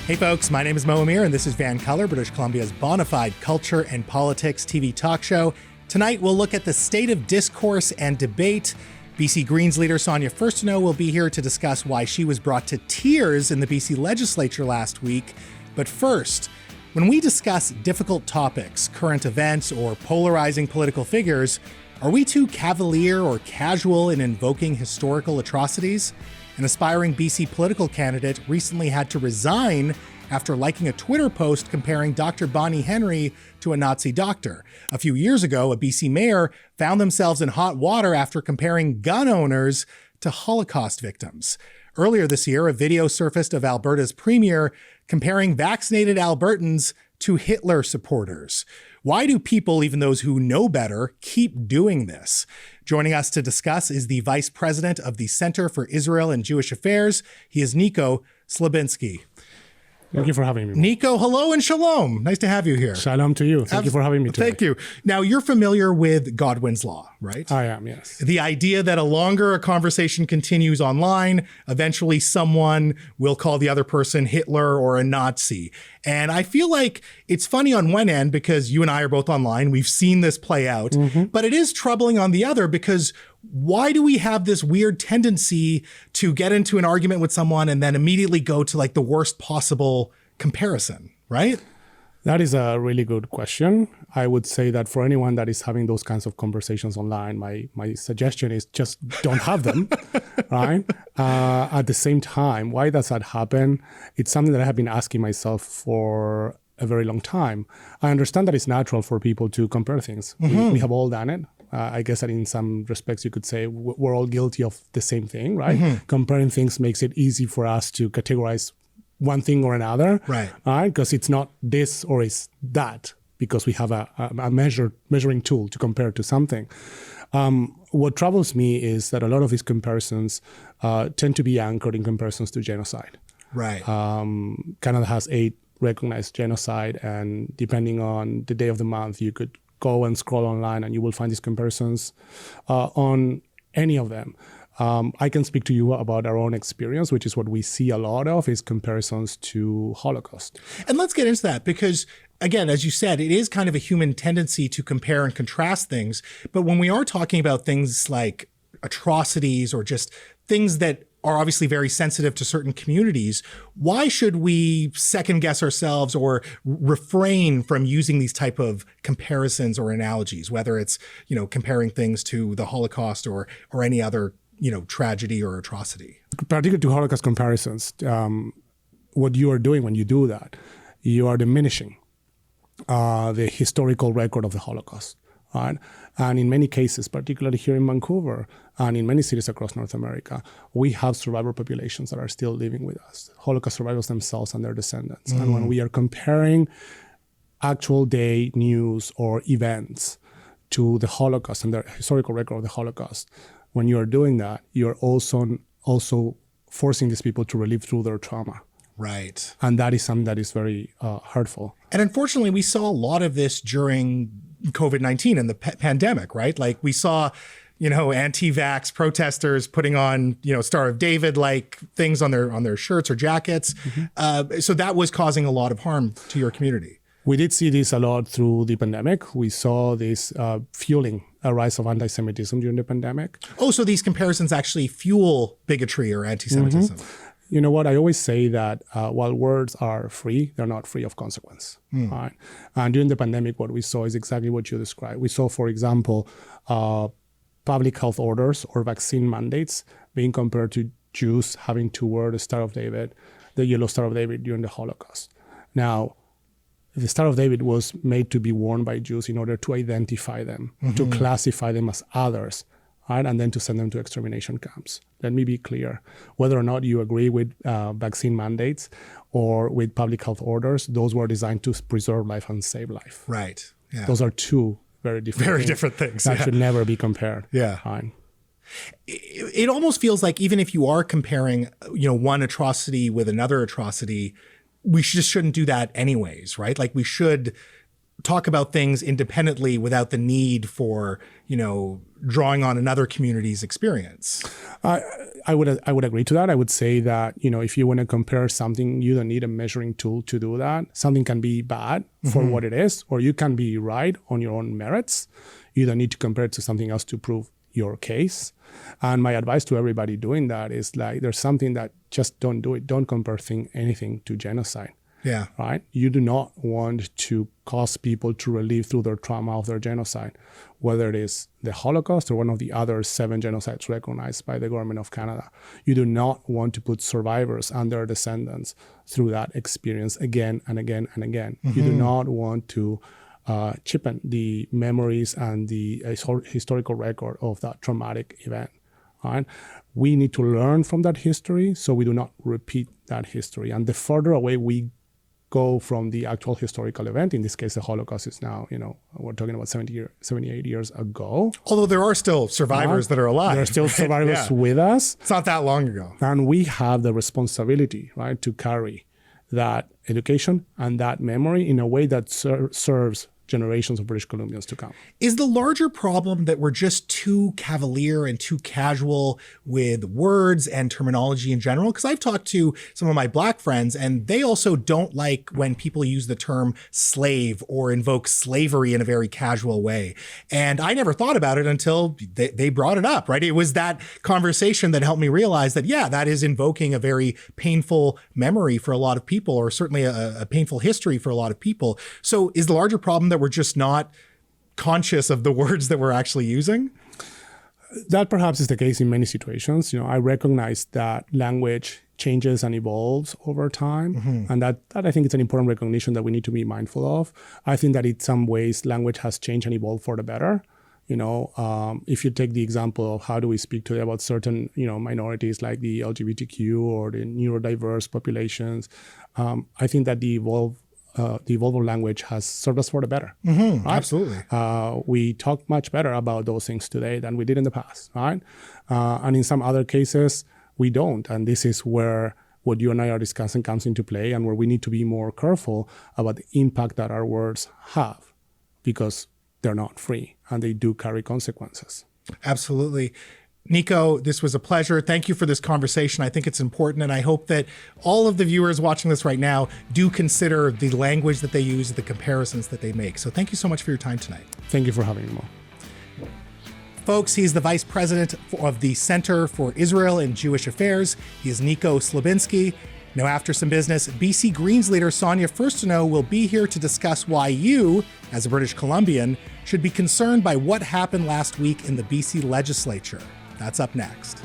Hey folks, my name is Mo Amir and this is VANCOLOUR, British Columbia's bona fide culture and politics TV talk show. Tonight we'll look at the state of discourse and debate. BC Greens leader Sonia Furstenau will be here to discuss why she was brought to tears in the BC legislature last week. But first, when we discuss difficult topics, current events, or polarizing political figures, are we too cavalier or casual in invoking historical atrocities? An aspiring BC political candidate recently had to resign after liking a Twitter post comparing Dr. Bonnie Henry to a Nazi doctor. A few years ago, a BC mayor found themselves in hot water after comparing gun owners to Holocaust victims. Earlier this year, a video surfaced of Alberta's premier comparing vaccinated Albertans to Hitler supporters. Why do people, even those who know better, keep doing this? Joining us to discuss is the Vice President of the Center for Israel and Jewish Affairs. He is Nico Slobinsky. Thank you for having me. Nico, hello and shalom. Nice to have you here. Shalom to you. Thank you for having me today. Thank you. Now, you're familiar with Godwin's Law, right? I am, yes. The idea that the longer a conversation continues online, eventually someone will call the other person Hitler or a Nazi. And I feel like it's funny on one end because you and I are both online. We've seen this play out. But it is troubling on the other because why do we have this weird tendency to get into an argument with someone and then immediately go to like the worst possible comparison, right? That is a really good question. I would say that for anyone that is having those kinds of conversations online, my suggestion is just don't have them, right? At the same time, why does that happen? It's something that I have been asking myself for a very long time. I understand that it's natural for people to compare things. We have all done it. I guess that in some respects you could say we're all guilty of the same thing, right? Comparing things makes it easy for us to categorize one thing or another, right? Because it's not this or it's that, because we have a measuring tool to compare to something. What troubles me is that a lot of these comparisons tend to be anchored in comparisons to genocide. Right. Canada has 8 recognized genocide, and depending on the day of the month, you could go and scroll online and you will find these comparisons on any of them. I can speak to you about our own experience, which is what we see a lot of, is comparisons to Holocaust. And let's get into that because, again, as you said, it is kind of a human tendency to compare and contrast things. But when we are talking about things like atrocities or just things that are obviously very sensitive to certain communities, why should we second guess ourselves or refrain from using these type of comparisons or analogies, whether it's, comparing things to the Holocaust or any other, tragedy or atrocity? Particularly to Holocaust comparisons, what you are doing when you do that, you are diminishing the historical record of the Holocaust. Right? And in many cases, particularly here in Vancouver and in many cities across North America, we have survivor populations that are still living with us, Holocaust survivors themselves and their descendants. And when we are comparing actual day news or events to the Holocaust and the historical record of the Holocaust, when you are doing that, you're also forcing these people to relive through their trauma. Right. And that is something that is very hurtful. And unfortunately, we saw a lot of this during COVID-19 and the pandemic, right? Like we saw, anti-vax protesters putting on, Star of David-like things on their shirts or jackets. So that was causing a lot of harm to your community. We did see this a lot through the pandemic. We saw this fueling a rise of anti-Semitism during the pandemic. Oh, so these comparisons actually fuel bigotry or anti-Semitism. You know what? I always say that while words are free, they're not free of consequence. Right? And during the pandemic, what we saw is exactly what you described. We saw, for example, public health orders or vaccine mandates being compared to Jews having to wear the Star of David, the yellow Star of David during the Holocaust. Now, the Star of David was made to be worn by Jews in order to identify them, to classify them as others, right? And then to send them to extermination camps. Let me be clear. Whether or not you agree with vaccine mandates or with public health orders, those were designed to preserve life and save life. Right. Yeah. Those are two very different things that should never be compared. Yeah. Right? It almost feels like even if you are comparing, one atrocity with another atrocity, we just shouldn't do that anyways, right? Like we should talk about things independently without the need for, drawing on another community's experience. I would agree to that. I would say that, if you want to compare something, you don't need a measuring tool to do that. Something can be bad for what it is, or you can be right on your own merits. You don't need to compare it to something else to prove your case. And my advice to everybody doing that is there's something that just don't do it. Don't compare anything to genocide. Yeah. Right? You do not want to cause people to relive through their trauma of their genocide, whether it is the Holocaust or one of the other 7 genocides recognized by the government of Canada. You do not want to put survivors and their descendants through that experience again and again and again. You do not want to cheapen the memories and the historical record of that traumatic event. Right? We need to learn from that history so we do not repeat that history. And the further away we go from the actual historical event, in this case, the Holocaust is now, we're talking about 78 years ago. Although there are still survivors that are alive. There are still survivors with us. It's not that long ago. And we have the responsibility, right, to carry that education and that memory in a way that serves generations of British Columbians to come. Is the larger problem that we're just too cavalier and too casual with words and terminology in general? Because I've talked to some of my Black friends, and they also don't like when people use the term slave or invoke slavery in a very casual way. And I never thought about it until they brought it up, right? It was that conversation that helped me realize that, yeah, that is invoking a very painful memory for a lot of people, or certainly a painful history for a lot of people. So is the larger problem that we're just not conscious of the words that we're actually using? That perhaps is the case in many situations. I recognize that language changes and evolves over time. And that I think it's an important recognition that we need to be mindful of. I think that in some ways, language has changed and evolved for the better. If you take the example of how do we speak today about certain, minorities like the LGBTQ or the neurodiverse populations, I think that the evolved language has served us for the better. Right? Absolutely. We talk much better about those things today than we did in the past, right? And in some other cases, we don't. And this is where what you and I are discussing comes into play, and where we need to be more careful about the impact that our words have, because they're not free and they do carry consequences. Absolutely. Nico, this was a pleasure. Thank you for this conversation. I think it's important, and I hope that all of the viewers watching this right now do consider the language that they use, the comparisons that they make. So thank you so much for your time tonight. Thank you for having me, Mo. Folks, he's the vice president of the Center for Israel and Jewish Affairs. He is Nico Slobinsky. Now, after some business, BC Greens leader Sonia Furstenau will be here to discuss why you, as a British Columbian, should be concerned by what happened last week in the BC legislature. That's up next.